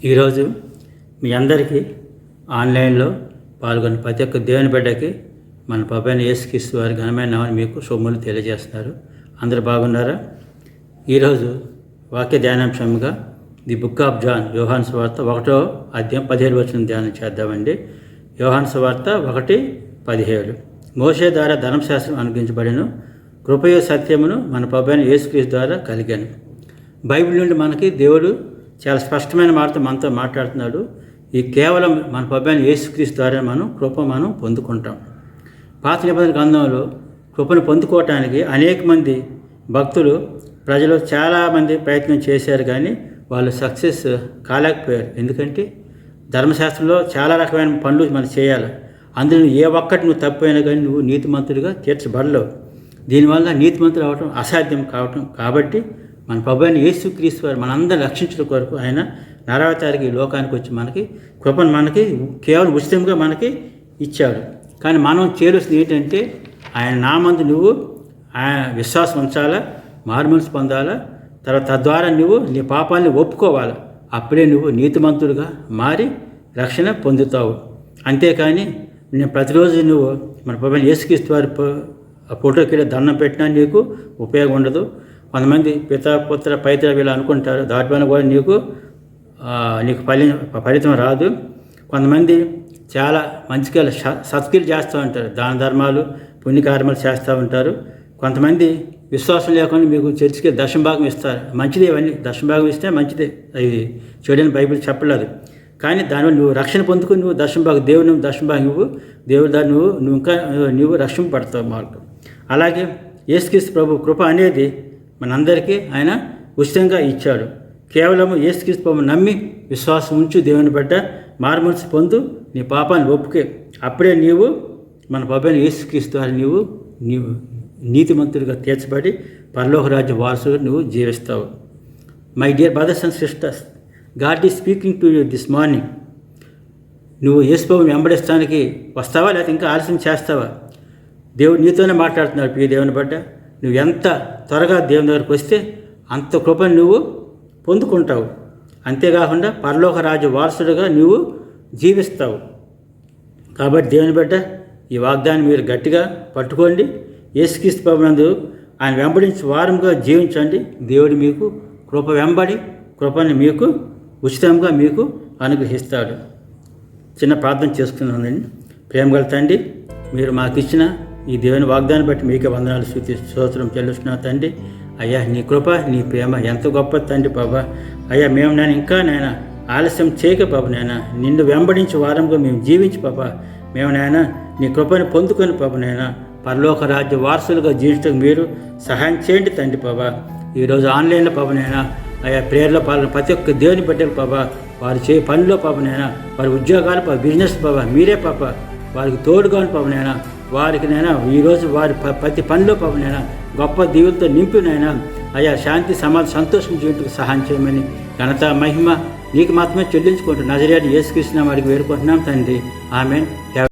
ఈరోజు మీ అందరికీ ఆన్లైన్లో పాల్గొన్న ప్రతి ఒక్క దేవుని బిడ్డకి మన ప్రభువైన యేసుక్రీస్తు వారి ఘనమైన నామమున మీకు శుభములు తెలియజేస్తున్నారు. అందరూ బాగున్నారా? ఈరోజు వాక్య ధ్యానాంశంగా ది బుక్ ఆఫ్ జాన్, యోహాను సువార్త 1వ అధ్యాయం 17 వచనం ధ్యానం చేద్దామండి. యోహాను సువార్త 1:17. మోషే ద్వారా ధర్మశాస్త్రం అనుగ్రహించబడెను, కృపయు సత్యమును మన ప్రభువైన యేసుక్రీస్తు ద్వారా కలిగాను. బైబిల్ నుండి మనకి దేవుడు చాలా స్పష్టమైన మాటతో మనతో మాట్లాడుతున్నాడు. ఈ కేవలం మన ప్రభువైన యేసుక్రీస్తు ద్వారా మనం పొందుకుంటాం. పాత నిబంధన గ్రంథంలో కృపను పొందుకోవటానికి అనేక మంది భక్తులు, ప్రజలు చాలామంది ప్రయత్నం చేశారు, కానీ వాళ్ళు సక్సెస్ కాలేకపోయారు. ఎందుకంటే ధర్మశాస్త్రంలో చాలా రకమైన పనులు మనం చేయాలి. అందులో ఏ ఒక్కటి నువ్వు తప్పైనా కానీ నువ్వు నీతిమంతుడిగా తీర్చబడలేవు. దీనివల్ల నీతిమంతుడు అవటం అసాధ్యం కాబట్టి మన ప్రభువైన యేసుక్రీస్తు వారు మనందరిని రక్షించడం కొరకు ఆయన నరవతారికి ఈ లోకానికి వచ్చి మనకి కృపను మనకి కేవలం ఉచితంగా మనకి ఇచ్చాడు. కానీ మనం చేయవలసింది ఏంటంటే ఆయన నామందు నువ్వు ఆయన విశ్వాసం ఉంచాలా, మారుమనసు పొందాలా, తర్వాత తద్వారా నువ్వు నీ పాపాలని ఒప్పుకోవాలి. అప్పుడే నువ్వు నీతిమంతుడిగా మారి రక్షణ పొందుతావు. అంతేకాని నేను ప్రతిరోజు నువ్వు మన ప్రభువైన యేసుక్రీస్తు వారి ఫోటోకి దండం పెట్టినా నీకు ఉపయోగం ఉండదు. కొంతమంది పిత పుత్ర పైత్ర వీళ్ళు అనుకుంటారు, దాటిపైన కూడా నీకు ఫలితం రాదు. కొంతమంది చాలా మంచిగా సత్క్రియలు చేస్తూ ఉంటారు, దాన ధర్మాలు పుణ్యకార్యములు చేస్తూ ఉంటారు. కొంతమంది విశ్వాసం లేకుండా మీకు చర్చికి దశంభాగం ఇస్తారు. మంచిదే, ఇవన్నీ దశంభాగం ఇస్తే మంచిదే, అది చెడని బైబిల్ చెప్పలేదు. కానీ దానివల్ల నువ్వు రక్షణ పొందుకుని నువ్వు దశంభాగం దేవుని దశంభాగం దేవుడు దాన్ని నువ్వు ఇంకా నువ్వు రక్షణ పడతావు మార్గం. అలాగే యేసుక్రీస్తు ప్రభు కృప అనేది మనందరికీ ఆయన ఉచితంగా ఇచ్చాడు. కేవలం యేసుక్రీస్తు ప్రభువును నమ్మి విశ్వాసం ఉంచు, దేవుని బిడ్డ మారుమనసు పొందు, నీ పాపాన్ని ఒప్పుకే. అప్పుడే నీవు మన ప్రభువైన యేసుక్రీస్తు వారి నీవు నీతిమంతుడిగా తీర్చబడి పరలోక రాజ్య వారసుగా నువ్వు జీవిస్తావు. My dear brothers and sisters, God is speaking to you this morning. నువ్వు యేసు ప్రభువుని వెంబడిస్తానికి వస్తావా, లేకపోతే ఇంకా ఆలస్యం చేస్తావా? దేవుడు నీతోనే మాట్లాడుతున్నాడు. ప్రియ దేవుని బిడ్డ, నువ్వు ఎంత త్వరగా దేవుని దగ్గరకు వస్తే అంత కృపను నువ్వు పొందుకుంటావు. అంతేకాకుండా పరలోక రాజ్య వారసుడుగా నువ్వు జీవిస్తావు. కాబట్టి దేవుని బిడ్డ, ఈ వాగ్దాన్ని మీరు గట్టిగా పట్టుకోండి. యేసుక్రీస్తు ప్రభువునందు ఆయన వెంబడించి వారంగా జీవించండి. దేవుడు మీకు కృప వెంబడి కృపని మీకు ఉచితంగా మీకు అనుగ్రహిస్తాడు. చిన్న ప్రార్థన చేసుకున్నానండి. ప్రేమగల తండ్రి, మీరు మాకు ఇచ్చిన ఈ దేవుని వాగ్దాన్ని బట్టి మీకే వందనాలు స్తోత్రం చెల్లిస్తున్నాను తండ్రి. అయ్యా, నీ కృప నీ ప్రేమ ఎంత గొప్ప తండ్రి బాబా. అయ్యా, మేము నేను ఇంకా నాయన ఆలస్యం చేయక బాబు నాయన నిన్ను వెంబడించి వారంగా మేము జీవించి బాబా, మేము నాయన నీ కృపను పొందుకొని బాబు నాయన పరలోక రాజ్య వారసులుగా జీవించడానికి మీరు సహాయం చేయండి తండ్రి బాబా. ఈరోజు ఆన్లైన్లో బాబు నాయన అయ్యా ప్రేయర్లో పాల్గొన్న ప్రతి ఒక్క దేవుని బిడ్డలు బాబా, వారు చేయ పనిలో బాబు నాయన వారి ఉద్యోగాలు బిజినెస్ బాబా మీరే పాప వారికి తోడుగా పాప నాయన వారికి నైనా ఈరోజు వారి ప్రతి పనిలో పాప నాయన గొప్ప దీవులతో నింపినైనా అయ్యా శాంతి సమాధానం సంతోషం జీవితకు సహాయం చేయమని ఘనత మహిమ నీకు మాత్రమే చెల్లించుకుంటూ నజరేయుడైన యేసుక్రీస్తు నామమున వేడుకుంటున్నాం తండ్రి. ఆమేన్.